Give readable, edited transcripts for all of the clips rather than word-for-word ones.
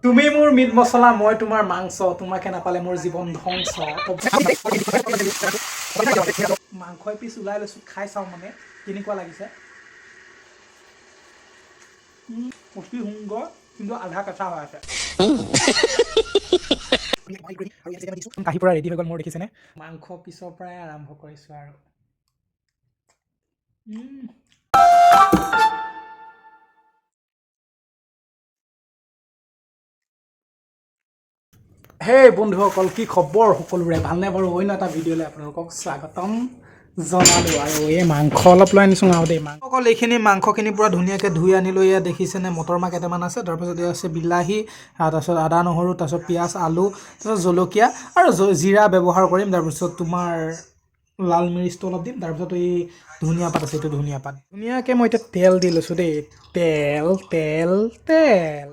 তুমি মোৰ মিট মছলা মই তোমাৰ মাংস তোমাকে নাপালে মোৰ জীৱন ধ্বংস মাংস এপিচ ওলাই লৈছো খাই চাওঁ মানে কেনেকুৱা লাগিছে অতি সুন্দৰ কিন্তু আধা কেঁচা হৈ আছে কাহি পৰা ৰেডি হৈ গ'ল মোৰ দেখিছেনে মাংস পিছৰ পৰাই আৰম্ভ কৰিছো আৰু হে বন্ধুসকল কি খবৰ সকলোৰে ভালনে বাৰু অন্য এটা ভিডিঅ'লৈ আপোনালোকক স্বাগতম জনালো আৰু এই মাংস অলপ লৈ আনিছোঁ আৰু দেই অকল এইখিনি মাংসখিনি পূৰা ধুনীয়াকৈ ধুই আনিলোঁ ইয়াত দেখিছেনে মটৰ মাহ কেইটামান আছে তাৰপাছত ইয়াত আছে বিলাহী তাৰপাছত আদা নহৰু তাৰপাছত পিঁয়াজ আলু তাৰপাছত জলকীয়া আৰু জিৰা ব্যৱহাৰ কৰিম তাৰপিছত তোমাৰ লাল মিৰিচটো অলপ দিম তাৰপিছত এই ধনিয়া পাত আছে এইটো ধনিয়া পাত ধুনীয়াকৈ মই এতিয়া তেল দি লৈছোঁ দেই তেল তেল তেল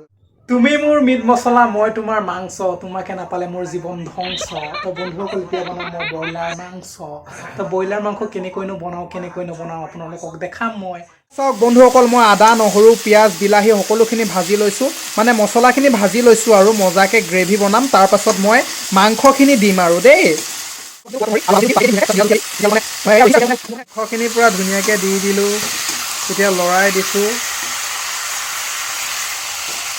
তুমি মোৰ মিট মছলা মই তোমাৰ মাংস তোমাকে নাপালে মোৰ জীৱন ধ্বংস তো বন্ধুসকল এতিয়া বনাম মই ব্ৰইলাৰ মাংস তো ব্ৰইলাৰ মাংস কেনেকৈনো বনাওঁ কেনেকৈ নবনাওঁ আপোনালোকক দেখাম মই চাওক বন্ধুসকল মই আদা নহৰু পিঁয়াজ বিলাহী সকলোখিনি ভাজি লৈছোঁ মানে মছলাখিনি ভাজি লৈছোঁ আৰু মজাকৈ গ্ৰেভি বনাম তাৰপাছত মই মাংসখিনি দিম আৰু দেই মাংসখিনি পূৰা ধুনীয়াকৈ দি দিলোঁ এতিয়া লৰাই দিছোঁ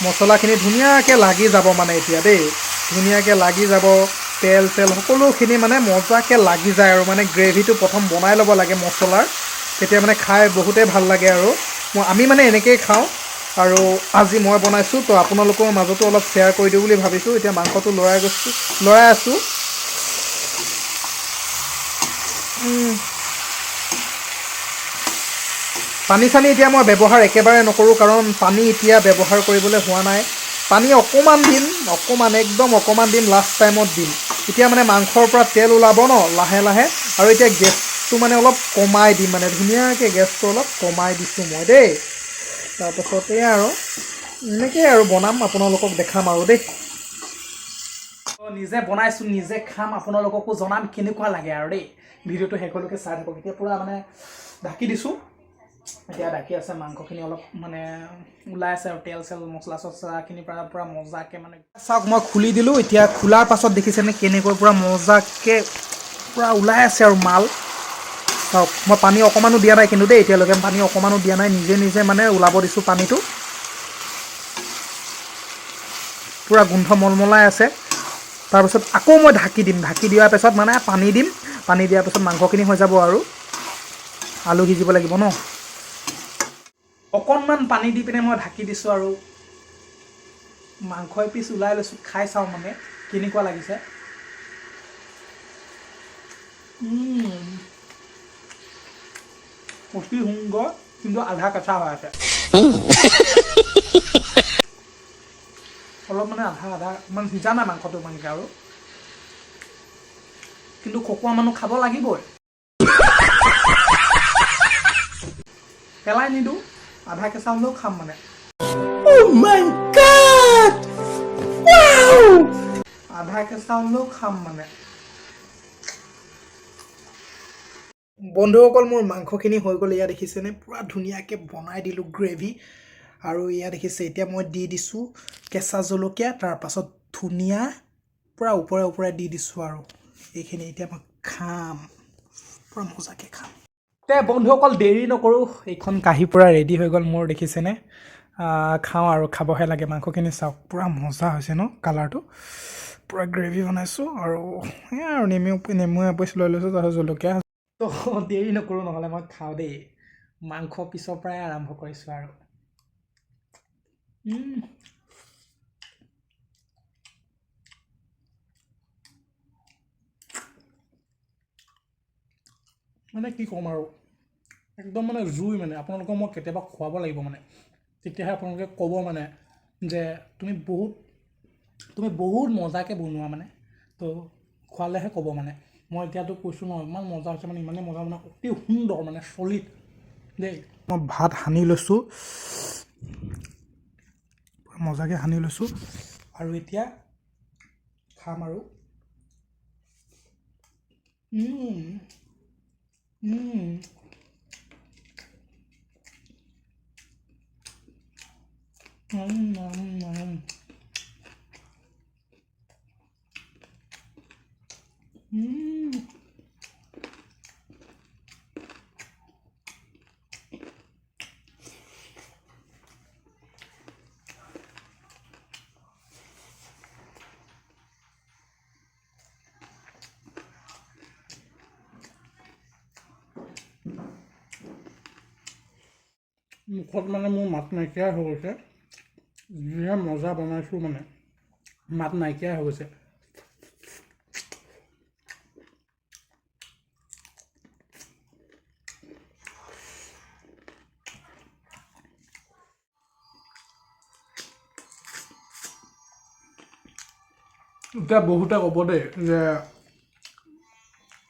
মছলাখিনি ধুনীয়াকৈ লাগি যাব মানে এতিয়া দেই ধুনীয়াকৈ লাগি যাব তেল তেল সকলোখিনি মানে মজাকৈ লাগি যায় আৰু মানে গ্ৰেভিটো প্ৰথম বনাই ল'ব লাগে মছলাৰ তেতিয়া মানে খাই বহুতেই ভাল লাগে আৰু আমি মানে এনেকৈয়ে খাওঁ আৰু আজি মই বনাইছোঁ তো আপোনালোকৰ মাজতো অলপ শ্বেয়াৰ কৰি দিওঁ বুলি ভাবিছোঁ এতিয়া মাংসটো লৰাই আছোঁ পানী চানী এতিয়া মই ব্যৱহাৰ একেবাৰে নকৰোঁ কাৰণ পানী এতিয়া ব্যৱহাৰ কৰিবলৈ হোৱা নাই পানী অকণমান দিম একদম অকণমান দিম লাষ্ট টাইমত দিম এতিয়া মানে মাংসৰ পৰা তেল ওলাব ন লাহে লাহে আৰু এতিয়া গেছটো মানে অলপ কমাই দিম মানে ধুনীয়াকৈ গেছটো অলপ কমাই দিছোঁ মই দেই তাৰপাছত এয়া আৰু এনেকৈ আৰু বনাম আপোনালোকক দেখাম আৰু দেই নিজে বনাইছোঁ নিজে খাম আপোনালোককো জনাম কেনেকুৱা লাগে আৰু দেই ভিডিঅ'টো শেষলৈকে চাই থাকক এতিয়া পূৰা মানে ঢাকি দিছোঁ এতিয়া ঢাকি আছে মাংসখিনি অলপ মানে ওলাই আছে আৰু তেল চেল মছলা চছলাখিনিৰ পৰা পূৰা মজাকৈ মানে চাওক মই খুলি দিলোঁ এতিয়া খোলাৰ পাছত দেখিছেনে কেনেকৈ পূৰা মজাকৈ পূৰা ওলাই আছে আৰু মাল চাওক মই পানী অকণমানো দিয়া নাই কিন্তু দেই এতিয়ালৈকে পানী অকণমানো দিয়া নাই নিজে নিজে মানে ওলাব দিছোঁ পানীটো পূৰা গোন্ধ মলমলাই আছে তাৰপিছত আকৌ মই ঢাকি দিয়াৰ পিছত মানে পানী দিম পানী দিয়াৰ পিছত মাংসখিনি হৈ যাব আৰু আলু সিজিব লাগিব ন অকণমান পানী দি পিনে মই ঢাকি দিছোঁ আৰু মাংস এপিচ ওলাই লৈছোঁ খাই চাওঁ মানে কেনেকুৱা লাগিছে অতি সুন্দৰ কিন্তু আধা কেঁচা হৈ আছে অলপ মানে আধা মানে সিজা নাই মাংসটো ইমানকৈ আৰু কিন্তু খকুৱা মানুহ খাব লাগিবই পেলাই নিদিওঁ আধা কেঁচা হ'লেও খাম মানে আধা কেঁচা হ'লেও খাম মানে বন্ধুসকল মোৰ মাংসখিনি হৈ গ'ল এয়া দেখিছেনে পূৰা ধুনীয়াকৈ বনাই দিলোঁ গ্ৰেভি আৰু এয়া দেখিছে এতিয়া মই দি দিছোঁ কেঁচা জলকীয়া তাৰপাছত ধনিয়া পূৰা ওপৰে দি দিছোঁ আৰু এইখিনি এতিয়া মই খাম পূৰা মজাকৈ খাম তে বন্ধুসকল দেৰি নকৰোঁ এইখন কাঁহী পূৰা ৰেডি হৈ গ'ল মোৰ দেখিছেনে খাওঁ আৰু খাবহে লাগে মাংসখিনি চাওক পূৰা মজা হৈছে ন কালাৰটো পূৰা গ্ৰেভি বনাইছোঁ আৰু এয়া আৰু নেমু এপিচ লৈ লৈছোঁ তাৰপিছত জলকীয়া তো দেৰি নকৰোঁ নহ'লে মই খাওঁ দেই মাংস পিছৰ পৰাই আৰম্ভ কৰিছোঁ আৰু মানে কি ক'ম আৰু একদম মানে জুই মানে আপোনালোকক মই কেতিয়াবা খুৱাব লাগিব মানে তেতিয়াহে আপোনালোকে ক'ব মানে যে তুমি বহুত মজাকৈ বনোৱা মানে তো খোৱালেহে ক'ব মানে মই এতিয়াতো কৈছোঁ ন ইমান মজা হৈছে মানে ইমানেই মজা মানে অতি সুন্দৰ মানে চলিড দেই মই ভাত সানি লৈছোঁ মজাকৈ সানি লৈছোঁ আৰু এতিয়া খাম আৰু মুখত মানে মোৰ মাত নাইকিয়া হৈ গৈছে যিহে মজা বনাইছোঁ মানে মাত নাইকিয়া হৈ গৈছে এতিয়া বহুতে ক'ব দেই যে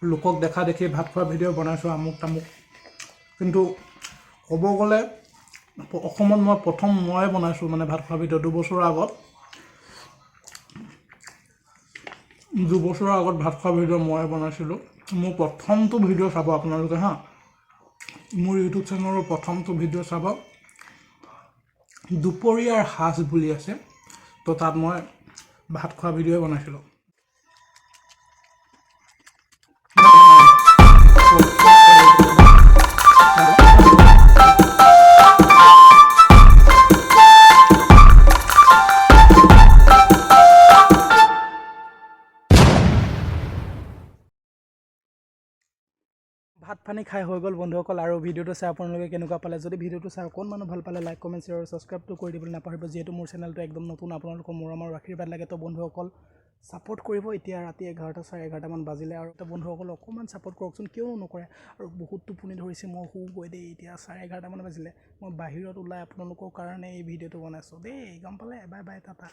লোকক দেখা দেখি ভাত খোৱা ভিডিঅ' বনাইছোঁ আমুক তামুক কিন্তু ক'ব গ'লে অসমত মই প্ৰথম ময়ে বনাইছোঁ মানে ভাত খোৱা ভিডিঅ' 2 বছৰৰ আগত ভাত খোৱা ভিডিঅ' ময়ে বনাইছিলোঁ মোৰ প্ৰথমটো ভিডিঅ' চাব আপোনালোকে হা মোৰ ইউটিউব চেনেলৰ প্ৰথমটো ভিডিঅ' চাব দুপৰীয়াৰ সাজ বুলি আছে তো তাত মই ভাত খোৱা ভিডিঅ' বনাইছিলোঁ ভাত পানী খাই হৈ গ'ল বন্ধুসকল আৰু ভিডিঅ'টো চাই আপোনালোকে কেনেকুৱা পালে যদি ভিডিঅ'টো চাই অকণমান ভাল পালে লাইক কমেণ্ট শ্বেয়াৰ আৰু ছাবস্ক্ৰাইবটো কৰি দিবলৈ নাপাহৰিব যিহেতু মোৰ চেনেলটো একদম নতুন আপোনালোকৰ মৰম আৰু আশীৰ্বাদ লাগে তো বন্ধুসকল ছাপোৰ্ট কৰিব এতিয়া ৰাতি 11টা 11:30 মান বাজিলে আৰু তো বন্ধুসকল অকণমান ছাপোৰ্ট কৰকচোন কিয় নকৰে আৰু বহুত টোপনি ধৰিছে মই শুগৈ দেই এতিয়া 11:30 মান বাজিলে মই বাহিৰত ওলাই আপোনালোকৰ কাৰণে এই ভিডিঅ'টো বনাইছোঁ দেই গম পালে বাই বাই টাটা